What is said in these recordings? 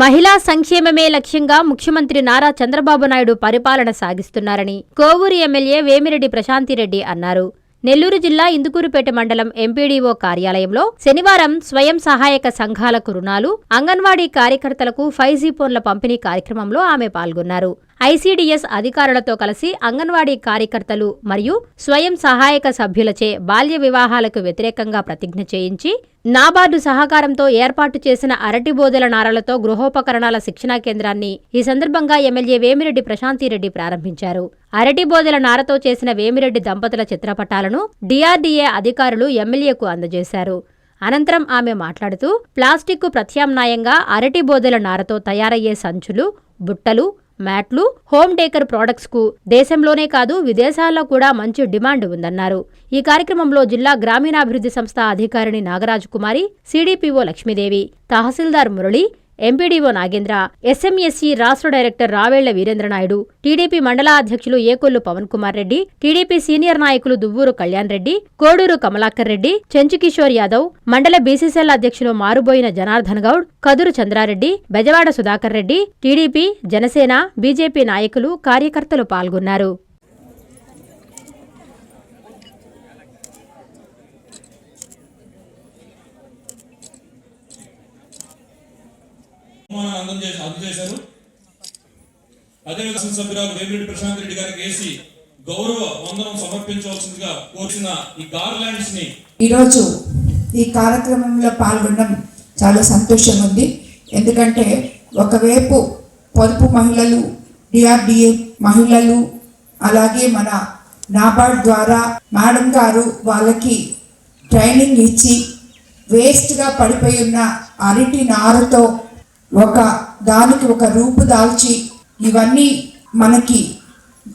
మహిళా సంక్షేమమే లక్ష్యంగా ముఖ్యమంత్రి నారా చంద్రబాబు నాయుడు పరిపాలన సాగిస్తున్నారని కోవూరు ఎమ్మెల్యే వేమిరెడ్డి ప్రశాంతిరెడ్డి అన్నారు. నెల్లూరు జిల్లా ఇందుకూరుపేట మండలం ఎంపీడీఓ కార్యాలయంలో శనివారం స్వయం సహాయక సంఘాలకు రుణాలు, అంగన్వాడీ కార్యకర్తలకు 5G ఫోన్ల పంపిణీ కార్యక్రమంలో ఆమె పాల్గొన్నారు. ఐసీడీఎస్ అధికారులతో కలిసి అంగన్వాడీ కార్యకర్తలు మరియు స్వయం సహాయక సభ్యులచే బాల్య వివాహాలకు వ్యతిరేకంగా ప్రతిజ్ఞ చేయించి నాబార్డు సహకారంతో ఏర్పాటు చేసిన అరటిబోదెల నారలతో గృహోపకరణాల శిక్షణా కేంద్రాన్ని ఈ సందర్భంగా ఎమ్మెల్యే వేమిరెడ్డి ప్రశాంతిరెడ్డి ప్రారంభించారు. అరటిబోదెల నారతో చేసిన వేమిరెడ్డి దంపతుల చిత్రపటాలను డీఆర్డీఏ అధికారులు ఎమ్మెల్యేకు అందజేశారు. అనంతరం ఆమె మాట్లాడుతూ ప్లాస్టిక్కు ప్రత్యామ్నాయంగా అరటిబోదెల నారతో తయారయ్యే సంచులు, బుట్టలు, మ్యాట్లు, హోమ్ డేకర్ ప్రొడక్ట్స్ కు దేశంలోనే కాదు విదేశాల్లో కూడా మంచి డిమాండ్ ఉందన్నారు. ఈ కార్యక్రమంలో జిల్లా గ్రామీణాభివృద్ధి సంస్థ అధికారిణి నాగరాజు కుమారి, సీడీపీఓ లక్ష్మీదేవి, తహసీల్దార్ మురళి, ఎంపీడీఓ నాగేంద్ర, ఎస్ఎంఎస్సీ రాష్ట్ర డైరెక్టర్ రావేళ్ల వీరేంద్రనాయుడు, టీడీపీ మండల అధ్యక్షులు ఏకొల్లు పవన్ కుమార్ రెడ్డి, టీడీపీ సీనియర్ నాయకులు దువ్వూరు కళ్యాణ్ రెడ్డి, కోడూరు కమలాకర్ రెడ్డి, చెంచుకిషోర్ యాదవ్, మండల బీసీసీఎల్ అధ్యక్షులు మారుబోయిన జనార్దన్ గౌడ్, కదురు చంద్రారెడ్డి, బెజవాడ సుధాకర్ రెడ్డి, టీడీపీ, జనసేన, బీజేపీ నాయకులు, కార్యకర్తలు పాల్గొన్నారు. అందజేశారు. అదేవిధంగా సభ్యురాలు వేమిరెడ్డి ప్రశాంత్ రెడ్డి గారికి వేసి గౌరవ వందనం సమర్పించవలసిందిగా కోరిన ఈ గార్లాండ్స్ ని ఈరోజు ఈ కార్యక్రమంలో పాల్గొనడం చాలా సంతోషం ఉంది. ఎందుకంటే ఒకవైపు పొదుపు మహిళలు, డిఆర్డిఏ మహిళలు, అలాగే మన నాబార్డ్ ద్వారా మేడం గారు వాళ్ళకి ట్రైనింగ్ ఇచ్చి వేస్ట్గా పడిపోయి ఉన్న అరటి నారతో దానికి ఒక రూపు దాల్చి ఇవన్నీ మనకి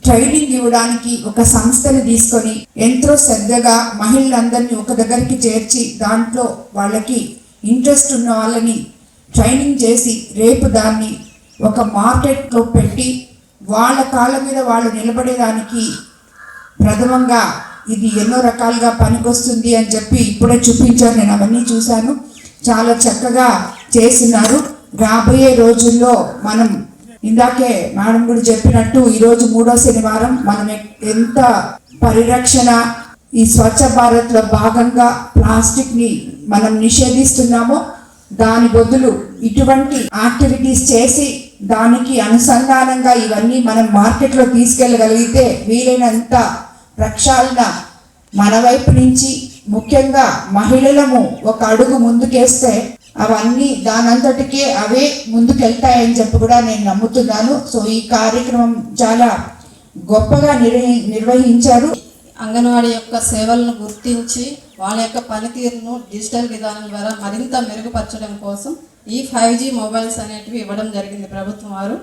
ట్రైనింగ్ ఇవ్వడానికి ఒక సంస్థని తీసుకొని ఎంతో శ్రద్ధగా మహిళలందరినీ ఒక దగ్గరికి చేర్చి దాంట్లో వాళ్ళకి ఇంట్రెస్ట్ ఉన్న వాళ్ళని ట్రైనింగ్ చేసి రేపు దాన్ని ఒక మార్కెట్లో పెట్టి వాళ్ళ కాళ్ళ మీద వాళ్ళు నిలబడేదానికి ప్రథమంగా ఇది ఎన్నో రకాలుగా పనికొస్తుంది అని చెప్పి ఇప్పుడే చూపించారు. నేను అవన్నీ చూశాను. చాలా చక్కగా చేస్తున్నారు. రాబోయే రోజుల్లో మనం ఇందాకే మేడం కూడా చెప్పినట్టు ఈరోజు 3వ శనివారం మనం ఎంత పరిరక్షణ ఈ స్వచ్ఛ భారత్లో భాగంగా ప్లాస్టిక్ని మనం నిషేధిస్తున్నామో దాని బదులు ఇటువంటి యాక్టివిటీస్ చేసి దానికి అనుసంధానంగా ఇవన్నీ మనం మార్కెట్లో తీసుకెళ్ళగలిగితే వీలైనంత ప్రక్షాళన మన వైపు నుంచి ముఖ్యంగా మహిళలము ఒక అడుగు ముందుకేస్తే అవన్నీ దానంతటికే అవే ముందుకెళ్తాయని చెప్పి కూడా నేను నమ్ముతున్నాను. సో ఈ కార్యక్రమం చాలా గొప్పగా నిర్వహించారు. అంగన్వాడీ యొక్క సేవలను గుర్తించి వాళ్ళ యొక్క పనితీరును డిజిటల్ విధానం ద్వారా మరింత మెరుగుపరచడం కోసం ఈ 5G మొబైల్స్ అనేటివి ఇవ్వడం జరిగింది ప్రభుత్వం వారు.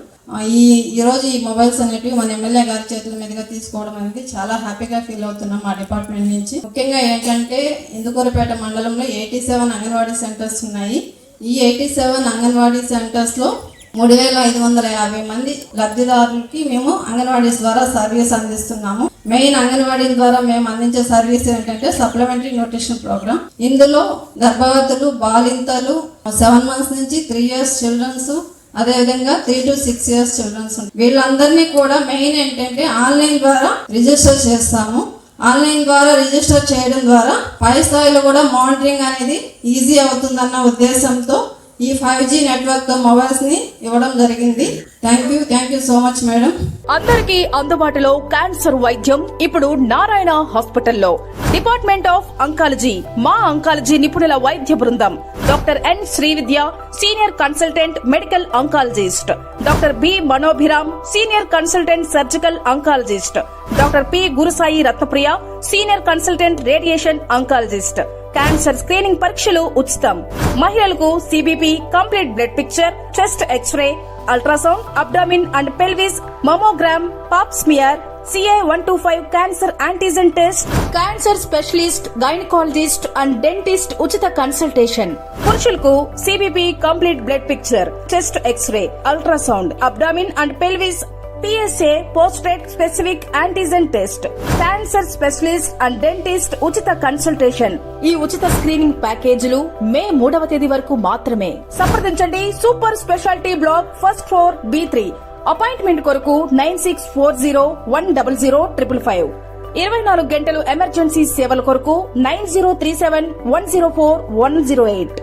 ఈరోజు ఈ మొబైల్స్ అనేటివి మన ఎమ్మెల్యే గారి చేతుల మీదుగా తీసుకోవడం అనేది చాలా హ్యాపీగా ఫీల్ అవుతున్నాం మా డిపార్ట్మెంట్ నుంచి. ముఖ్యంగా ఏంటంటే ఇందుకూరుపేట మండలంలో 87 అంగన్వాడీ సెంటర్స్ ఉన్నాయి. ఈ 87 అంగన్వాడీ సెంటర్స్లో 3550 మంది లబ్ధిదారులకి మేము అంగన్వాడీస్ ద్వారా సర్వీస్ అందిస్తున్నాము. మెయిన్ అంగన్వాడీ ద్వారా మేము అందించే సర్వీస్ ఏంటంటే సప్లిమెంటరీ న్యూట్రిషన్ ప్రోగ్రామ్. ఇందులో గర్భవతులు, బాలింతలు, 7 months నుంచి 3 years చిల్డ్రన్స్, అదేవిధంగా 3 to 6 years చిల్డ్రన్స్, వీళ్ళందరినీ కూడా మెయిన్ ఏంటంటే ఆన్లైన్ ద్వారా రిజిస్టర్ చేస్తాము. ఆన్లైన్ ద్వారా రిజిస్టర్ చేయడం ద్వారా పై స్థాయిలో కూడా మానిటరింగ్ అనేది ఈజీ అవుతుందన్న ఉద్దేశంతో ఈ 5G నెట్వర్క్ తో మొబైల్స్ ని ఇవ్వడం జరిగింది. Thank you so much madam. అందరికీ అందుబాటులో క్యాన్సర్ వైద్యం ఇప్పుడు నారాయణ హాస్పిటల్లో. డిపార్ట్మెంట్ ఆఫ్ అంకాలజీ, మా అంకాలజీ నిపుణుల వైద్య బృందం. Doctor N Srividya, senior consultant medical oncologist. Doctor B Manobhiram, senior consultant surgical oncologist. Doctor P Gurusai Ratnapriya, senior consultant radiation oncologist. Cancer screening పరీక్షలు ఉచితం. మహిళలకు CBP, complete blood picture, chest x ray, ultrasound, abdomen and pelvis, mammogram, pap smear, CA125 cancer antigen test, cancer specialist, gynaecologist and dentist ఉచిత consultation. పురుషులకు CBP, complete blood picture, chest x ray, ultrasound, abdomen and pelvis, PSA పోస్ట్రేట్ specific antigen test, cancer specialist and dentist ఉచిత consultation. ఈ ఉచిత screening ప్యాకేజీలు మే 3వ తేదీ వరకు మాత్రమే. సంప్రదించండి super speciality block first floor B3. Appointment కొరకు 9640100555. 24 గంటలు ఎమర్జెన్సీ సేవల కొరకు 9037104108.